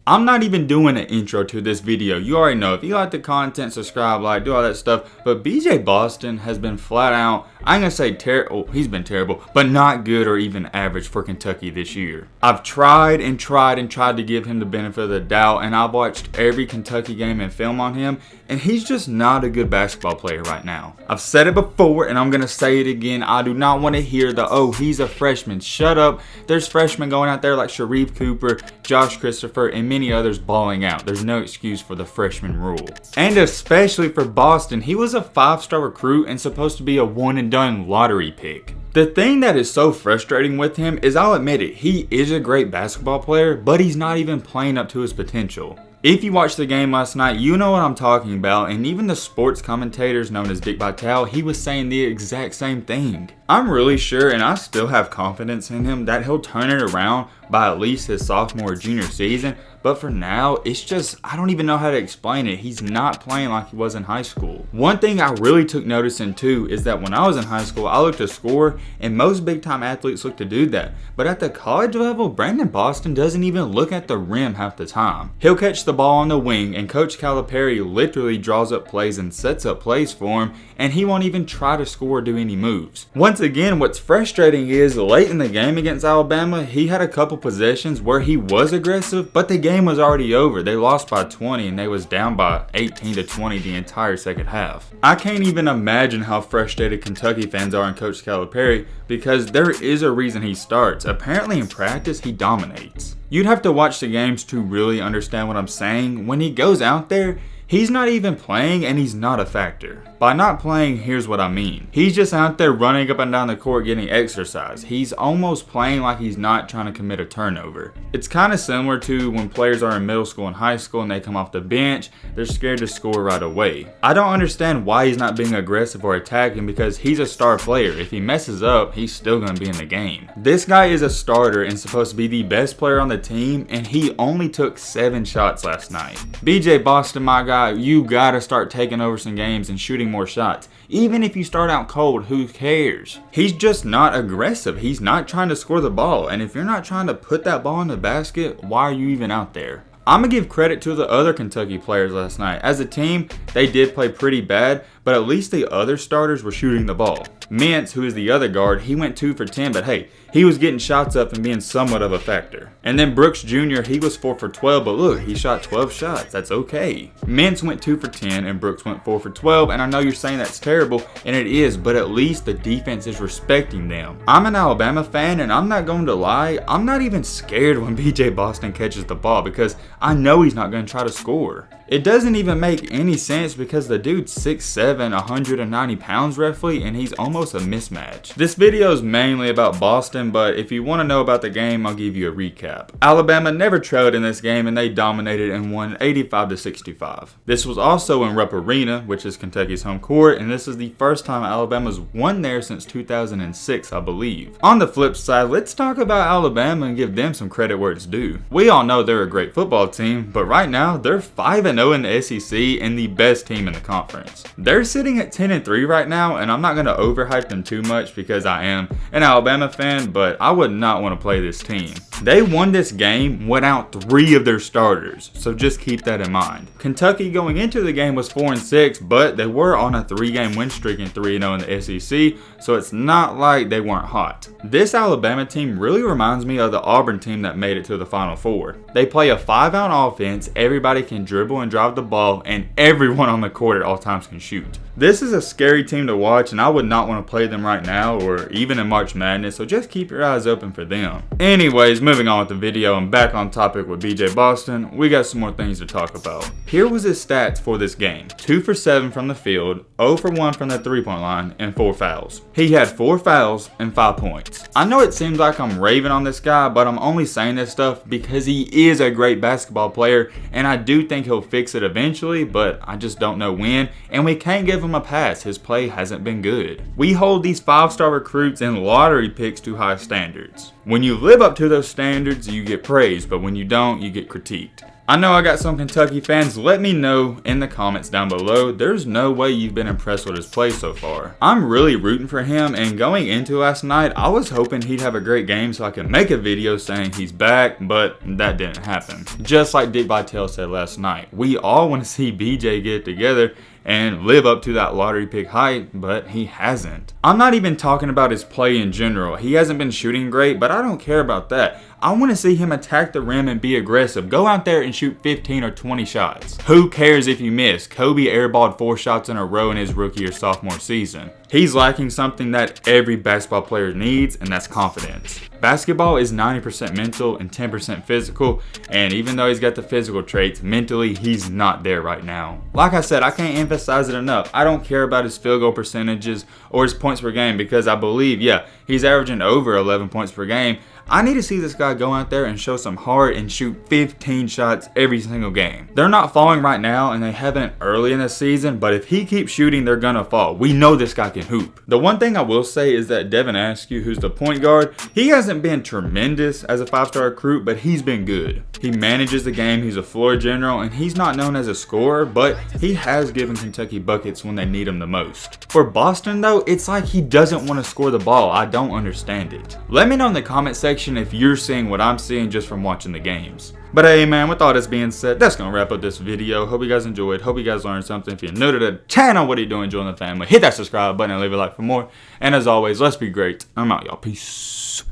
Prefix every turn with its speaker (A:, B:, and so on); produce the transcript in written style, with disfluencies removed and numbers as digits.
A: I'm not even doing an intro to this video. You already know. If you like the content, subscribe, like, do all that stuff. But BJ Boston has been flat out, I ain't gonna say terrible, he's been terrible, but not good or even average for Kentucky this year. I've tried to give him the benefit of the doubt, and I've watched every Kentucky game and film on him, and he's just not a good basketball player right now. I've said it before, and I'm gonna say it again. I do not want to hear the, oh, he's a freshman. Shut up. There's freshmen going out there like Sharif Cooper, Josh Christopher, and many others balling out. There's no excuse for the freshman rule. And especially for Boston, he was a 5-star recruit and supposed to be a one and done lottery pick. The thing that is so frustrating with him is, I'll admit it, he is a great basketball player, but he's not even playing up to his potential. If you watched the game last night, you know what I'm talking about, and even the sports commentators known as Dick Vitale, he was saying the exact same thing. I'm really sure, and I still have confidence in him, that he'll turn it around by at least his sophomore or junior season, but for now, it's just, I don't even know how to explain it. He's not playing like he was in high school. One thing I really took notice in too is that when I was in high school, I looked to score, and most big time athletes look to do that. But at the college level, Brandon Boston doesn't even look at the rim half the time. He'll catch the ball on the wing, and Coach Calipari literally draws up plays and sets up plays for him, and he won't even try to score or do any moves. Once again, what's frustrating is late in the game against Alabama, he had a couple possessions where he was aggressive, but the game was already over. They lost by 20 and they was down by 18 to 20 the entire second half. I can't even imagine how frustrated Kentucky fans are in Coach Calipari, because there is a reason he starts. Apparently in practice, he dominates. You'd have to watch the games to really understand what I'm saying. When he goes out there, he's not even playing, and he's not a factor. By not playing, here's what I mean. He's just out there running up and down the court getting exercise. He's almost playing like he's not trying to commit a turnover. It's kind of similar to when players are in middle school and high school and they come off the bench, they're scared to score right away. I don't understand why he's not being aggressive or attacking, because he's a star player. If he messes up, he's still going to be in the game. This guy is a starter and supposed to be the best player on the team, and he only took 7 shots last night. BJ Boston, my guy, you gotta start taking over some games and shooting more shots. Even if you start out cold, who cares? He's just not aggressive. He's not trying to score the ball. And if you're not trying to put that ball in the basket, why are you even out there? I'm going to give credit to the other Kentucky players last night. As a team, they did play pretty bad, but at least the other starters were shooting the ball. Mintz, who is the other guard, he went 2 for 10, but hey, he was getting shots up and being somewhat of a factor. And then Brooks Jr., he was 4 for 12, but look, he shot 12 shots. That's okay. Mintz went 2 for 10 and Brooks went 4 for 12, and I know you're saying that's terrible, and it is, but at least the defense is respecting them. I'm an Alabama fan, and I'm not going to lie, I'm not even scared when BJ Boston catches the ball, because I know he's not going to try to score. It doesn't even make any sense, because the dude's 6'7", 190 pounds roughly, and he's almost a mismatch. This video is mainly about Boston, but if you want to know about the game, I'll give you a recap. Alabama never trailed in this game, and they dominated and won 85-65. This was also in Rupp Arena, which is Kentucky's home court, and this is the first time Alabama's won there since 2006, I believe. On the flip side, let's talk about Alabama and give them some credit where it's due. We all know they're a great football team, but right now they're 5-0 in the SEC and the best team in the conference. They're sitting at 10-3 right now, and I'm not going to overhype them too much because I am an Alabama fan, but I would not want to play this team. They won this game without 3 of their starters, so just keep that in mind. Kentucky going into the game was 4-6, but they were on a 3-game win streak and 3-0 in the SEC, so it's not like they weren't hot. This Alabama team really reminds me of the Auburn team that made it to the Final Four. They play a 5-out offense, everybody can dribble and drive the ball, and everyone on the court at all times can shoot. This is a scary team to watch, and I would not want to play them right now or even in March Madness, so just keep your eyes open for them. Anyways, moving on with the video and back on topic with BJ Boston, we got some more things to talk about. Here was his stats for this game. 2 for 7 from the field, 0 for 1 from the 3-point line, and 4 fouls. He had 4 fouls and 5 points. I know it seems like I'm raving on this guy, but I'm only saying this stuff because he is a great basketball player, and I do think he'll fix it eventually, but I just don't know when, and we can't give him a pass. His play hasn't been good. We hold these 5-star recruits and lottery picks to high standards. When you live up to those standards, you get praised, but when you don't, you get critiqued. I know I got some Kentucky fans. Let me know in the comments down below. There's no way you've been impressed with his play so far. I'm really rooting for him, and going into last night, I was hoping he'd have a great game so I could make a video saying he's back, but that didn't happen. Just like Dick Vitale said last night, we all want to see BJ get it together and live up to that lottery pick hype, but he hasn't. I'm not even talking about his play in general. He hasn't been shooting great, but I don't care about that. I want to see him attack the rim and be aggressive. Go out there and shoot 15 or 20 shots. Who cares if you miss? Kobe airballed 4 shots in a row in his rookie or sophomore season. He's lacking something that every basketball player needs, and that's confidence. Basketball is 90% mental and 10% physical, and even though he's got the physical traits, mentally he's not there right now. Like I said, I can't emphasize it enough. I don't care about his field goal percentages or his points per game because I believe, yeah, he's averaging over 11 points per game. I need to see this guy go out there and show some heart and shoot 15 shots every single game. They're not falling right now, and they haven't early in the season, but if he keeps shooting, they're gonna fall. We know this guy can hoop. The one thing I will say is that Devin Askew, who's the point guard, he hasn't been tremendous as a 5-star recruit, but he's been good. He manages the game, he's a floor general, and he's not known as a scorer, but he has given Kentucky buckets when they need him the most. For Boston though, it's like he doesn't want to score the ball. I don't understand it. Let me know in the comment section if you're seeing what I'm seeing just from watching the games. But hey man, with all this being said, that's gonna wrap up this video. Hope you guys enjoyed. Hope you guys learned something. If you're new to the channel, what are you doing? Join the family. Hit that subscribe button and leave a like for more. And as always, let's be great. I'm out, y'all. Peace.